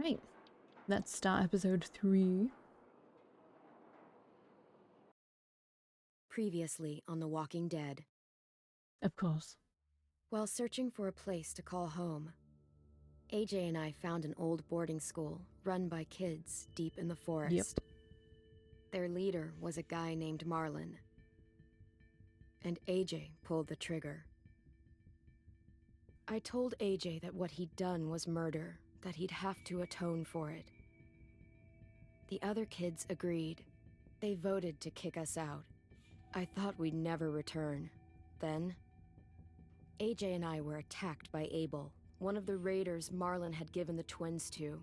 Right. Let's start episode 3. Previously on The Walking Dead. Of course. While searching for a place to call home, AJ and I found an old boarding school run by kids deep in the forest. Yep. Their leader was a guy named Marlin, and AJ pulled the trigger. I told AJ that what he'd done was murder, that he'd have to atone for it. The other kids agreed. They voted to kick us out. I thought we'd never return. Then, AJ and I were attacked by Abel, one of the raiders Marlin had given the twins to.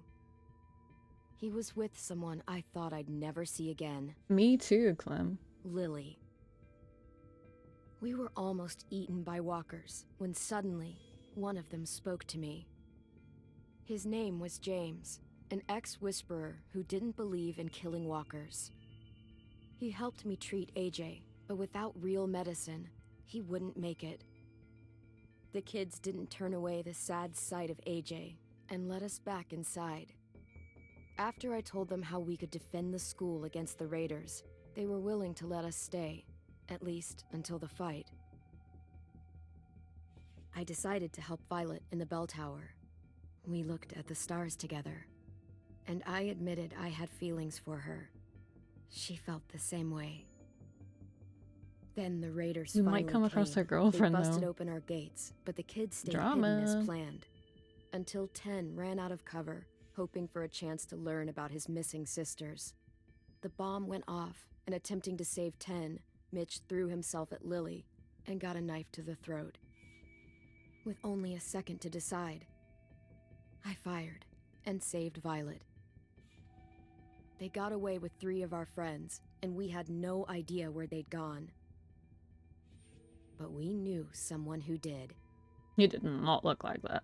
He was with someone I thought I'd never see again. Me too, Clem. Lily. We were almost eaten by walkers when suddenly one of them spoke to me. His name was James, an ex-whisperer who didn't believe in killing walkers. He helped me treat AJ, but without real medicine, he wouldn't make it. The kids didn't turn away the sad sight of AJ and let us back inside. After I told them how we could defend the school against the raiders, they were willing to let us stay, at least until the fight. I decided to help Violet in the bell tower. We looked at the stars together, and I admitted I had feelings for her. She felt the same way. Then the raiders You finally might come across came. her girlfriend, They busted though. open our gates, but the kids stayed Drama. hidden as planned. Until 10 ran out of cover, hoping for a chance to learn about his missing sisters. The bomb went off, and attempting to save 10, Mitch threw himself at Lily and got a knife to the throat. With only a second to decide, I fired and saved Violet. They got away with 3 of our friends, and we had no idea where they'd gone. But we knew someone who did. He did not look like that.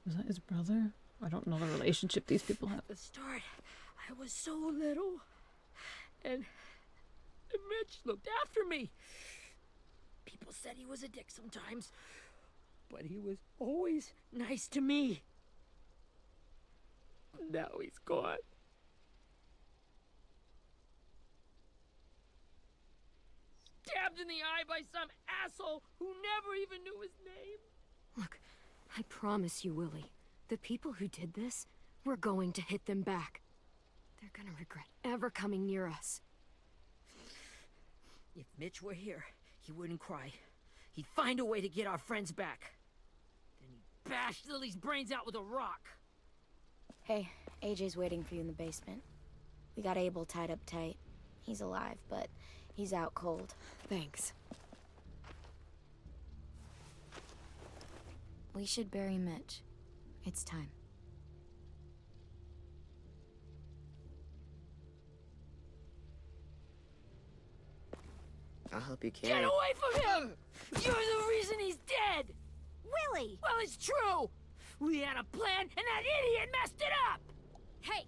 Was that his brother? I don't know the relationship these people have. At the start, I was so little, and Mitch looked after me. People said he was a dick sometimes, but he was always nice to me. Now he's gone. Stabbed in the eye by some asshole who never even knew his name. Look, I promise you, Willie, the people who did this, we're going to hit them back. They're gonna regret ever coming near us. If Mitch were here, he wouldn't cry. He'd find a way to get our friends back. Then he'd bash Lily's brains out with a rock. Hey, AJ's waiting for you in the basement. We got Abel tied up tight. He's alive, but he's out cold. Thanks. We should bury Mitch. It's time. I'll help you carry. Get away from him! You're the reason he's dead! Willie! Well, it's true! We had a plan, and that idiot messed it up! Hey,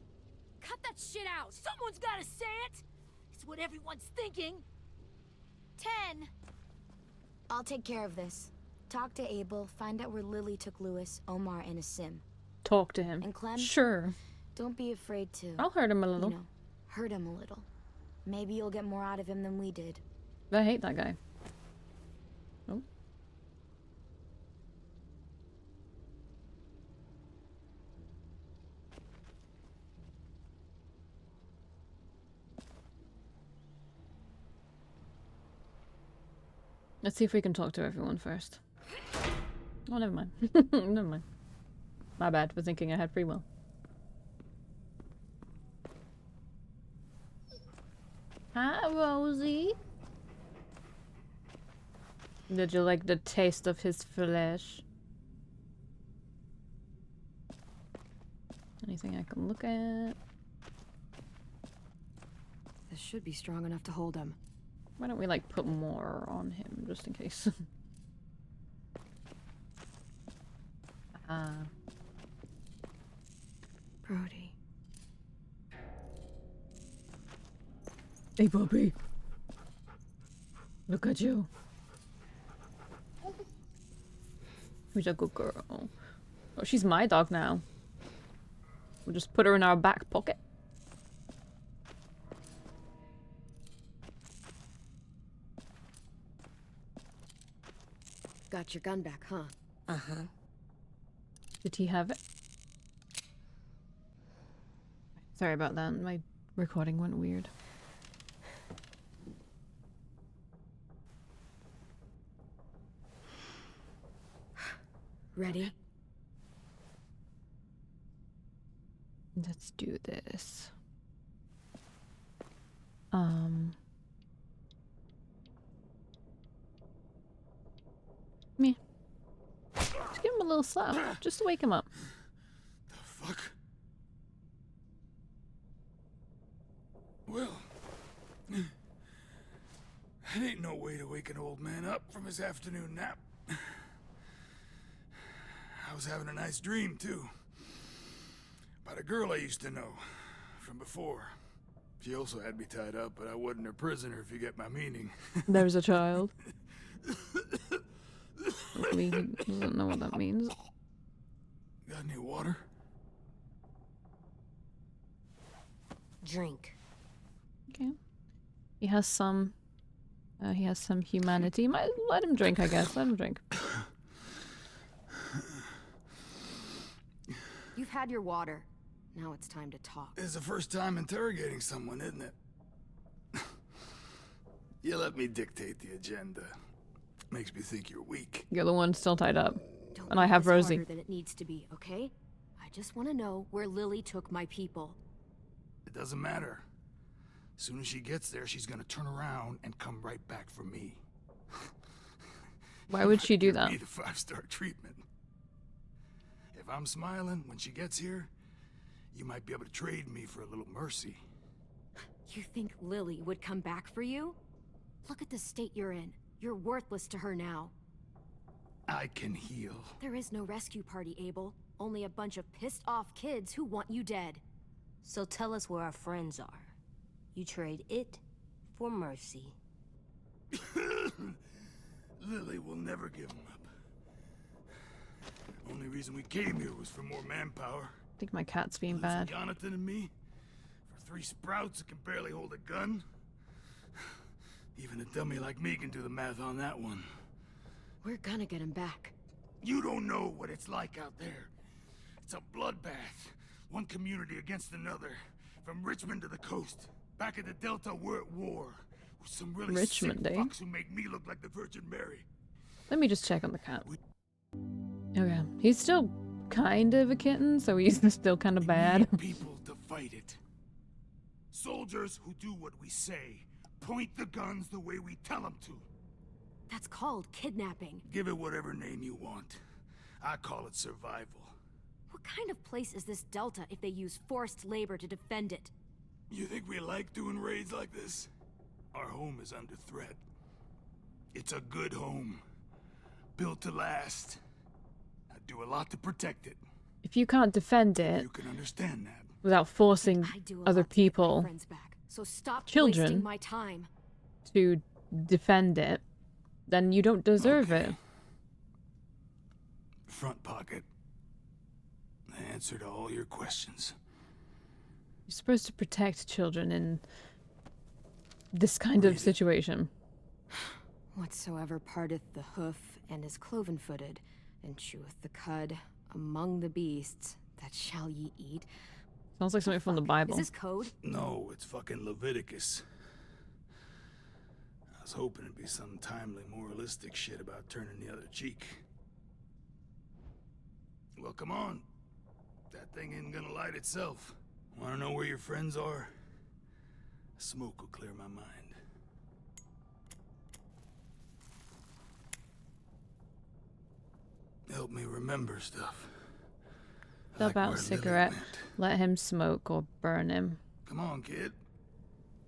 cut that shit out! Someone's gotta say it! It's what everyone's thinking! 10! I'll take care of this. Talk to Abel, find out where Lily took Lewis, Omar, and Asim. Talk to him. And Clem? Sure. Don't be afraid to, I'll hurt him a little. you know, hurt him a little. Maybe you'll get more out of him than we did. I hate that guy. Oh. Let's see if we can talk to everyone first. Oh, never mind. Never mind. My bad for thinking I had free will. Hi, Rosie. Did you like the taste of his flesh? Anything I can look at? This should be strong enough to hold him. Why don't we like put more on him just in case? Brody. Hey, puppy. Look at you. Who's a good girl? Oh, she's my dog now. We'll just put her in our back pocket. Got your gun back, huh? Uh-huh. Did he have it? Sorry about that. My recording went weird. Ready? Let's do this. Me. Just give him a little slap, just to wake him up. The fuck? Well, that ain't no way to wake an old man up from his afternoon nap. I was having a nice dream, too. About a girl I used to know from before. She also had me tied up, but I wasn't her prisoner, if you get my meaning. There's a child. He doesn't know what that means. Got any water? Drink. Okay. He has some humanity. Might let him drink, I guess. Let him drink. You've had your water. Now it's time to talk. It's the first time interrogating someone, isn't it? You let me dictate the agenda. Makes me think you're weak. You're the one still tied up. Don't And I make have this Rosie. harder than it needs to be, okay? I just want to know where Lily took my people. It doesn't matter. As soon as she gets there, she's gonna turn around and come right back for me. Why would she do Give that? me the 5-star treatment. If I'm smiling when she gets here, you might be able to trade me for a little mercy. You think Lily would come back for you? Look at the state you're in. You're worthless to her now. I can heal. There is no rescue party, Abel. Only a bunch of pissed off kids who want you dead. So tell us where our friends are. You trade it for mercy. Lily will never give him up. Only reason we came here was for more manpower. I think my cat's being Losing bad. Jonathan and me? For 3 sprouts that can barely hold a gun? Even a dummy like me can do the math on that one. We're gonna get him back. You don't know what it's like out there. It's a bloodbath. One community against another. From Richmond to the coast. Back at the Delta, we're at war. With some really Richmond, sick eh? fucks who make me look like the Virgin Mary. Let me just check on the cat. Okay. He's still kind of a kitten, so he's still kind of We bad. need people to fight it. Soldiers who do what we say. Point the guns the way we tell them to. That's called kidnapping. Give it whatever name you want. I call it survival. What kind of place is this Delta if they use forced labor to defend it? You think we like doing raids like this? Our home is under threat. It's a good home. Built to last. I do a lot to protect it. If you can't defend You it can understand that. without forcing I do a other lot to get my people friends back. So stop Children. wasting my time. to defend it, then you don't deserve Okay. it. Front pocket. The answer to all your questions. You're supposed to protect children in this kind of Read it. situation. Whatsoever parteth the hoof and is cloven-footed, and cheweth the cud among the beasts, that shall ye eat. Sounds like something from the Fuck, Bible. Is this code? No, it's fucking Leviticus. was hoping it'd be some timely, moralistic shit about turning the other cheek. Well, come on. That thing ain't gonna light itself. Wanna know where your friends are? Smoke will clear my mind. Help me remember stuff. Dub Like where out Lily cigarette. went. Let him smoke or burn him. Come on, kid.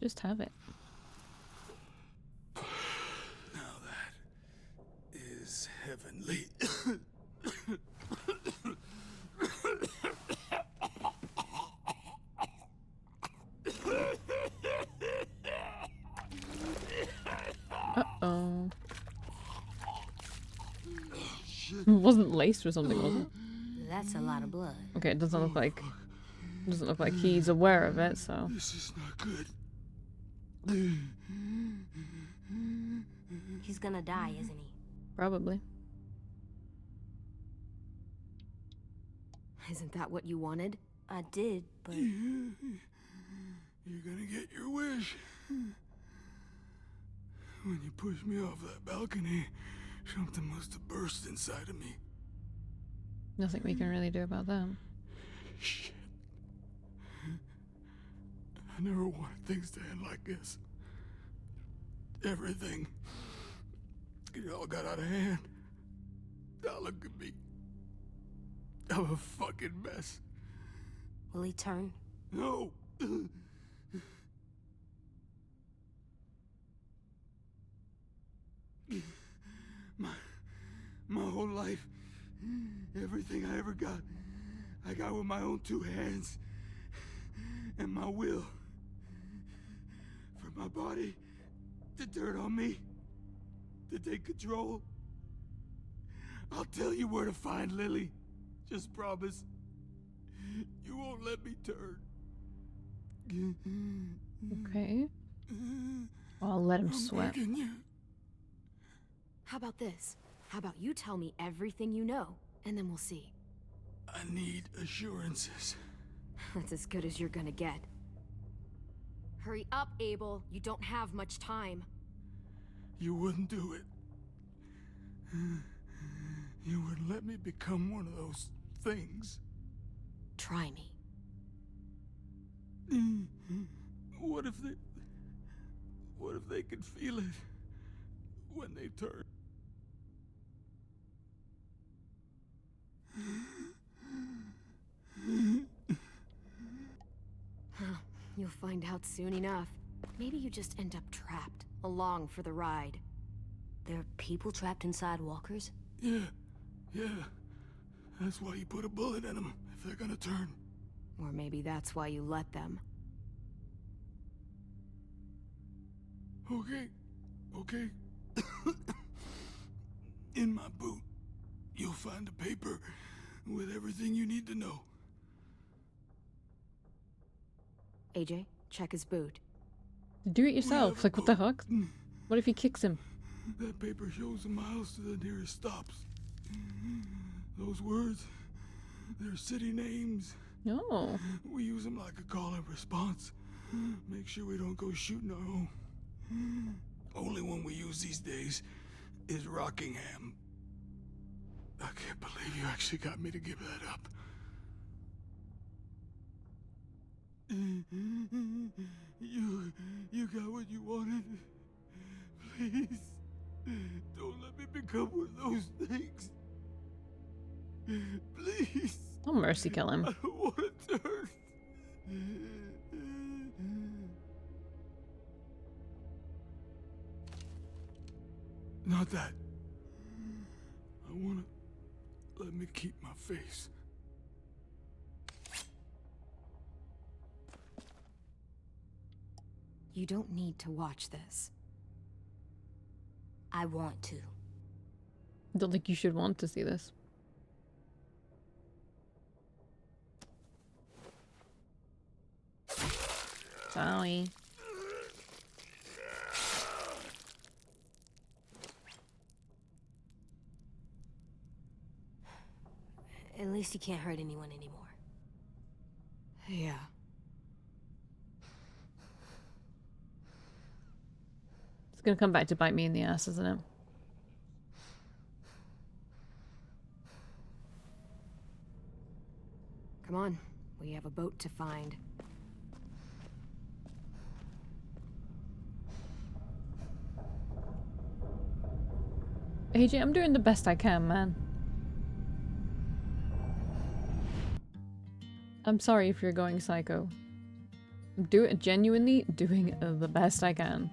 Just have it. Now that is heavenly. Uh-oh. It wasn't laced or something, was it? That's a lot of blood. Okay, it doesn't look like he's aware of it, so. This is not good. He's gonna die, isn't he? Probably. Isn't that what you wanted? I did, but You're gonna get your wish. When you pushed me off that balcony, something must have burst inside of me. Nothing we can really do about that. Shit. I never wanted things to end like this. Everything. It all got out of hand. Now look at me. I'm a fucking mess. will he turn? No. My whole life, everything I ever got, I got with my own two hands and my will. For my body to turn on me, to take control. I'll tell you where to find Lily. Just promise. You won't let me turn. Okay. I'll let him I'm sweat. begging you. How about this? How about you tell me everything you know, and then we'll see. I need assurances. That's as good as you're gonna get. Hurry up, Abel. You don't have much time. You wouldn't do it. You wouldn't let me become one of those things. Try me. What if they could feel it when they turn? You'll find out soon enough. Maybe you just end up trapped, along for the ride. There are people trapped inside walkers? Yeah. That's why you put a bullet in them, if they're gonna turn. Or maybe that's why you let them. Okay. In my boot, you'll find a paper with everything you need to know. AJ, check his boot. Do it yourself. Like, what the heck? What if he kicks him? That paper shows the miles to the nearest stops. Those words, they're city names. No. We use them like a call and response. Make sure we don't go shooting our own. Only one we use these days is Rockingham. I can't believe you actually got me to give that up. You got what you wanted. Please, don't let me become one of those things. Please. I'll mercy kill him. I don't want to turn. Not that. I wanna let me keep my face. You don't need to watch this. I want to. Don't think you should want to see this. Sorry. At least he can't hurt anyone anymore. Yeah. gonna come back to bite me in the ass, isn't it? Come on, we have a boat to find. AJ, I'm doing the best I can, man. I'm sorry if you're going psycho. I'm genuinely doing the best I can.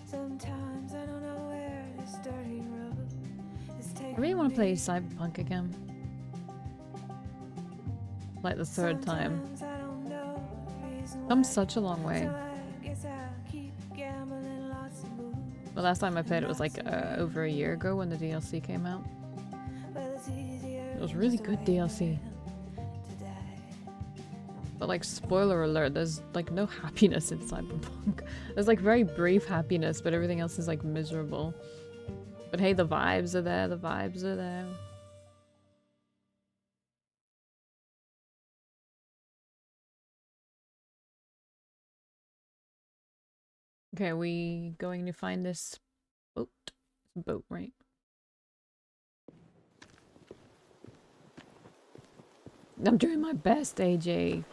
Sometimes I don't know where this dirty road is taking I really want to play me. Cyberpunk again. Like the third time. Sometimes I don't know the reason Come why. such a long way. So I guess I'll keep gambling lots of moves. The last time I played it was like over a year ago when the DLC came out. Well, it's easier It was really just good waiting DLC. to die. But like, spoiler alert, there's like no happiness in Cyberpunk. There's like very brief happiness, but everything else is like miserable. But hey, the vibes are there, the vibes are there. Okay, are we going to find this boat? It's a boat, right? I'm doing my best, AJ.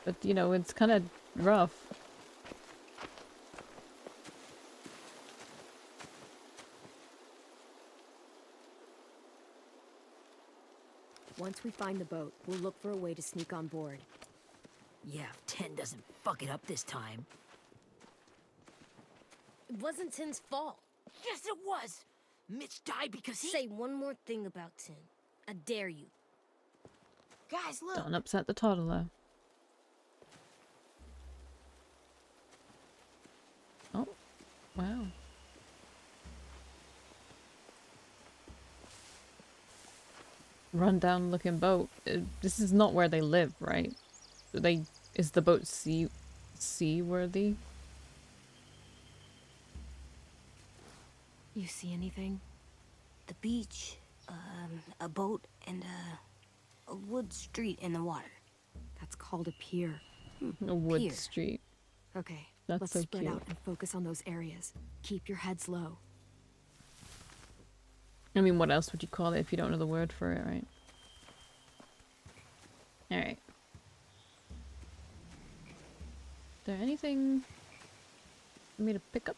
But, you know, it's kind of rough. Once we find the boat, we'll look for a way to sneak on board. Yeah, if 10 doesn't fuck it up this time. It wasn't Tin's fault. Yes, it was! Mitch died because he... Say one more thing about Tin. I dare you. Guys, look! Don't upset the toddler. Oh, wow. Run-down looking boat. This is not where they live, right? Is the boat seaworthy? You see anything? The beach, a boat, and a wood street in the water. That's called a pier. A wood Pier. street. Okay, That's let's so spread cute. out and focus on those areas. Keep your heads low. I mean, what else would you call it if you don't know the word for it, right? Alright. Is there anything for me to pick up?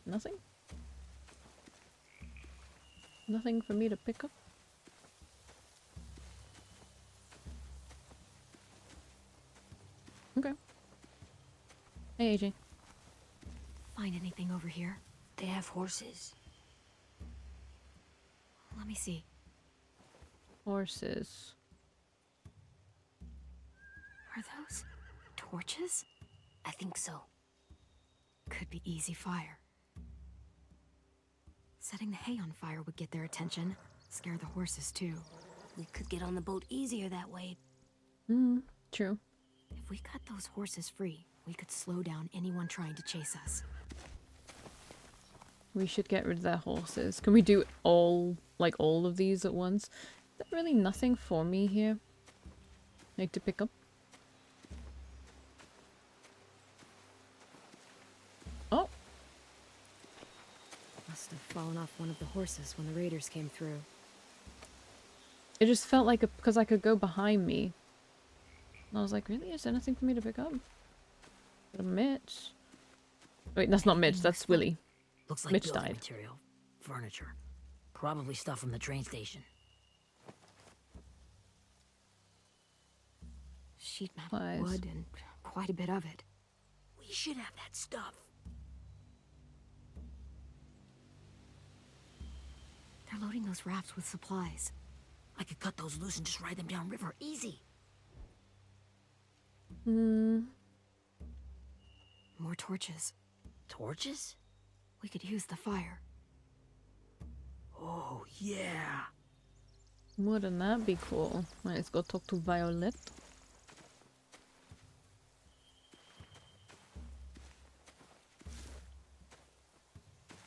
Nothing? Nothing for me to pick up? Okay. Hey, AJ. Find anything over here? They have horses. Let me see. Horses. Are those torches? I think so. Could be easy fire. Setting the hay on fire would get their attention. Scare the horses too. We could get on the boat easier that way. True. If we cut those horses free, we could slow down anyone trying to chase us. We should get rid of their horses. Can we do all of these at once? Is there really nothing for me here? Like to pick up? Oh! Must have fallen off one of the horses when the raiders came through. It just felt like because I could go behind me. And I was like, really? Is there nothing for me to pick up? Mitch. Wait, that's not Mitch, that's Willie. Looks like Mitch building died. material. Furniture. Probably stuff from the train station. Sheet metal, Supplies. wood, and quite a bit of it. We should have that stuff. They're loading those rafts with supplies. I could cut those loose and just ride them downriver. Easy. More torches. Torches? We could use the fire. Oh, yeah. Wouldn't that be cool? Let's go talk to Violet.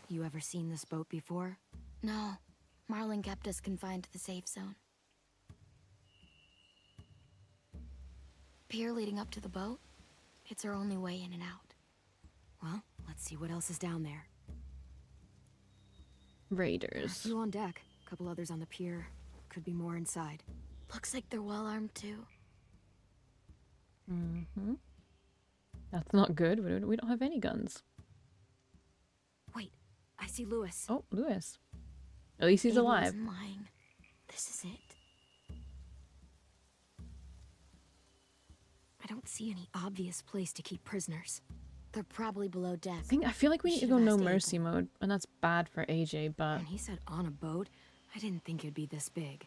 You ever seen this boat before? No, Marlin kept us confined to the safe zone. Pier leading up to the boat? It's our only way in and out. Well, let's see what else is down there. Raiders. Few on deck, a couple others on the pier. Could be more inside. Looks like they're well armed too. Mm-hmm. That's not good. We don't have any guns. Wait, I see Lewis. Oh, Lewis. At least he's Abel alive. isn't lying. This is it. I don't see any obvious place to keep prisoners. They're probably below deck. I feel like we We need to should've go no asked mercy Abel. mode, and that's bad for AJ, but When he said on a boat, I didn't think it'd be this big.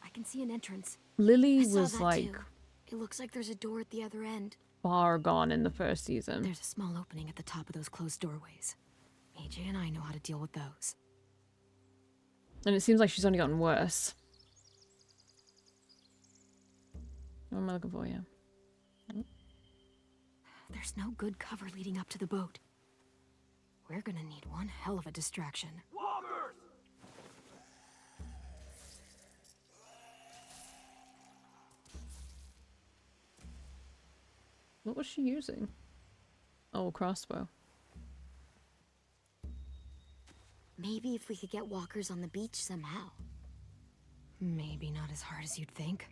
I can see an entrance. Lily I saw was that like too. It looks like there's a door at the other end. far gone in the first season. There's a small opening at the top of those closed doorways. AJ and I know how to deal with those. And it seems like she's only gotten worse. What am I looking for? Yeah. There's no good cover leading up to the boat. We're gonna need one hell of a distraction. What was she using? Oh, crossbow. Maybe if we could get walkers on the beach somehow. Maybe not as hard as you'd think.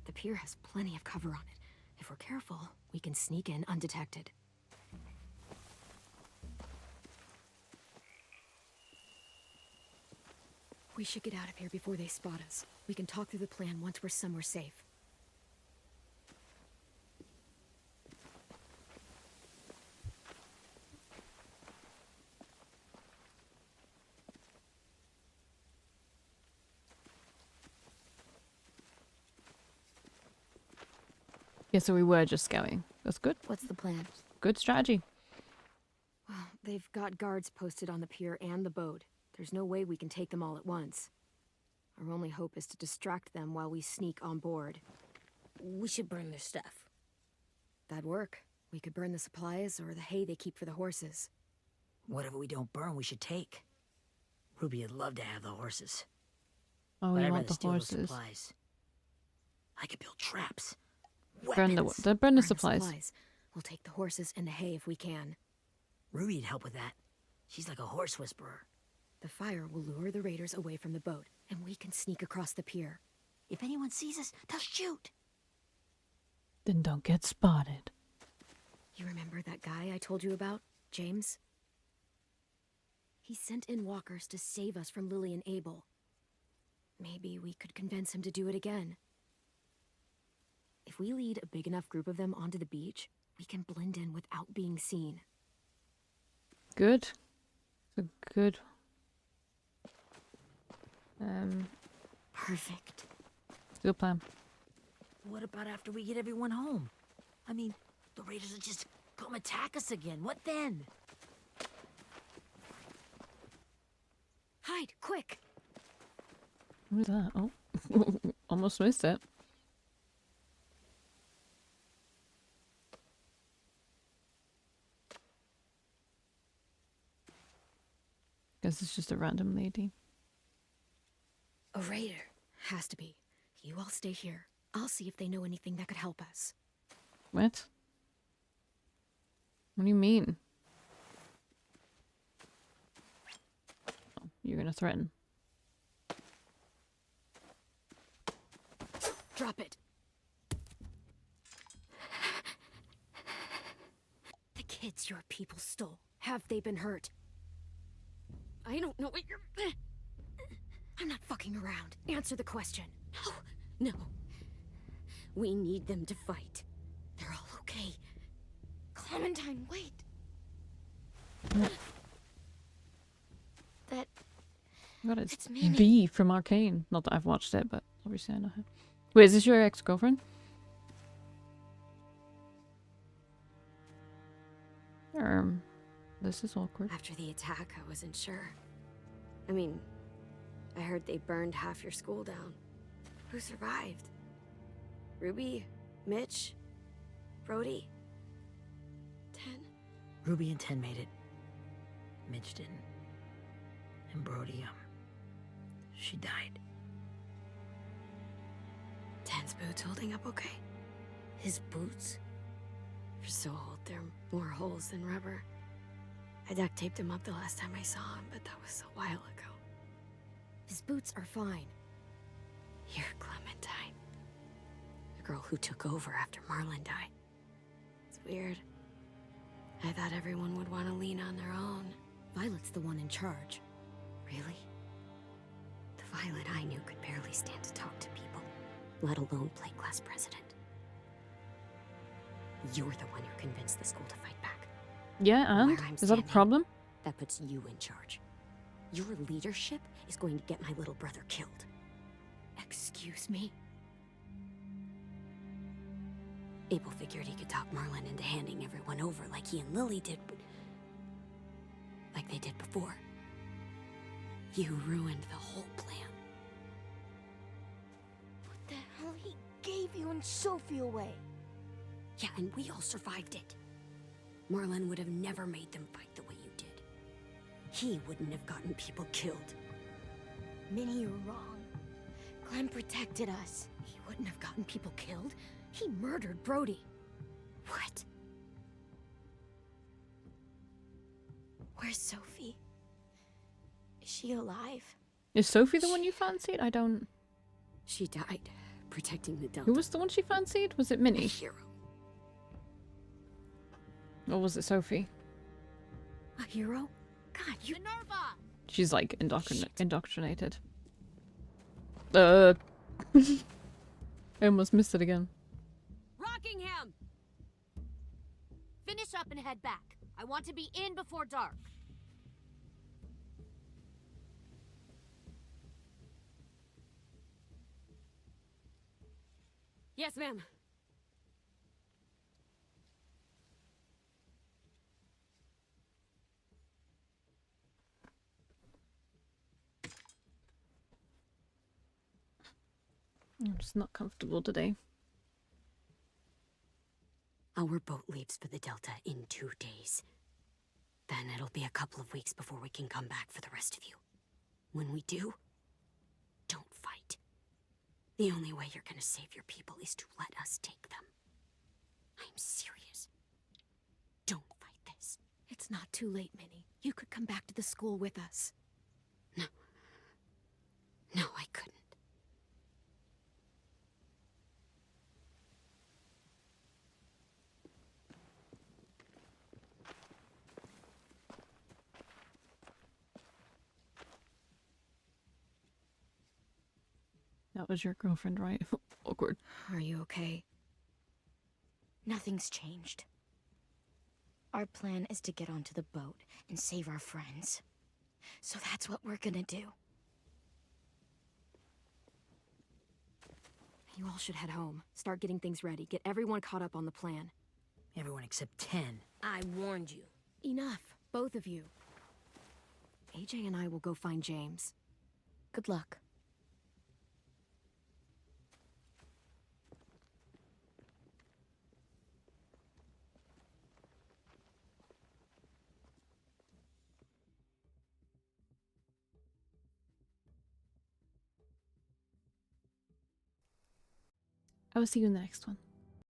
The pier has plenty of cover on it. If we're careful, we can sneak in undetected. We should get out of here before they spot us. We can talk through the plan once we're somewhere safe. Yeah, so we were just scouting. That's good. What's the plan? Good strategy. Well, they've got guards posted on the pier and the boat. There's no way we can take them all at once. Our only hope is to distract them while we sneak on board. We should burn their stuff. That'd work. We could burn the supplies or the hay they keep for the horses. Whatever we don't burn, we should take. Ruby would love to have the horses. Oh, but we I'd want rather the steal those horses. supplies. I could build traps. Burn Weapons. burn the supplies. We'll take the horses and the hay if we can. Ruby'd help with that. She's like a horse whisperer. The fire will lure the raiders away from the boat, and we can sneak across the pier. If anyone sees us, they'll shoot. Then don't get spotted. You remember that guy I told you about? James? He sent in walkers to save us from Lily and Abel. Maybe we could convince him to do it again. If we lead a big enough group of them onto the beach, we can blend in without being seen. Good. It's a good. Perfect. Good plan. What about after we get everyone home? I mean, the raiders will just come attack us again. What then? Hide, quick! What is that? Oh, almost missed it. Guess it's just a random lady. A raider. Has to be. You all stay here. I'll see if they know anything that could help us. What? What do you mean? Oh, you're gonna threaten. Drop it. The kids your people stole. Have they been hurt? I don't know what you're... I'm not fucking around. Answer the question. No. No. We need them to fight. They're all okay. Clementine, wait. That... What is It's Manny. B from Arcane? Not that I've watched it, but obviously I know her. Wait, is this your ex-girlfriend? this is awkward. After the attack, I wasn't sure. I mean, I heard they burned half your school down. Who survived? Ruby? Mitch? Brody? 10? Ruby and 10 made it. Mitch didn't. And Brody, she died. 10's boots holding up okay? His boots? They're so old, there are more holes than rubber. I duct taped him up the last time I saw him, but that was a while ago. His boots are fine. You're Clementine. The girl who took over after Marlon died. It's weird. I thought everyone would want to lean on their own. Violet's the one in charge. Really? The Violet I knew could barely stand to talk to people, let alone play class president. You're the one who convinced the school to fight back. Yeah, and? Where I'm Is that a standing, problem? That puts you in charge. Your leadership is going to get my little brother killed. Excuse me? Abel figured he could talk Marlon into handing everyone over like he and Lily did, but... like they did before. You ruined the whole plan. What the hell? He gave you and Sophie away. Yeah, and we all survived it. Marlon would have never made them fight the way you did. He wouldn't have gotten people killed. Minnie, you're wrong. Clem protected us. He wouldn't have gotten people killed. He murdered Brody. What? Where's Sophie? Is she alive? Is Sophie the one you fancied? I don't... She died, protecting the Delta. Who was the one she fancied? Was it A Minnie? hero. Or was it Sophie? A hero? God, you... Minerva! She's like indoctrinated. I almost missed it again. Rockingham! Finish up and head back. I want to be in before dark. Yes, ma'am. I'm just not comfortable today. Our boat leaves for the Delta in 2 days. Then it'll be a couple of weeks before we can come back for the rest of you. When we do, don't fight. The only way you're gonna save your people is to let us take them. I'm serious. Don't fight this. It's not too late, Minnie. You could come back to the school with us. No. No, I couldn't. That was your girlfriend, right? Awkward. Are you okay? Nothing's changed. Our plan is to get onto the boat and save our friends. So that's what we're gonna do. You all should head home. Start getting things ready. Get everyone caught up on the plan. Everyone except 10. I warned you. Enough, both of you. AJ and I will go find James. Good luck. I will see you in the next one.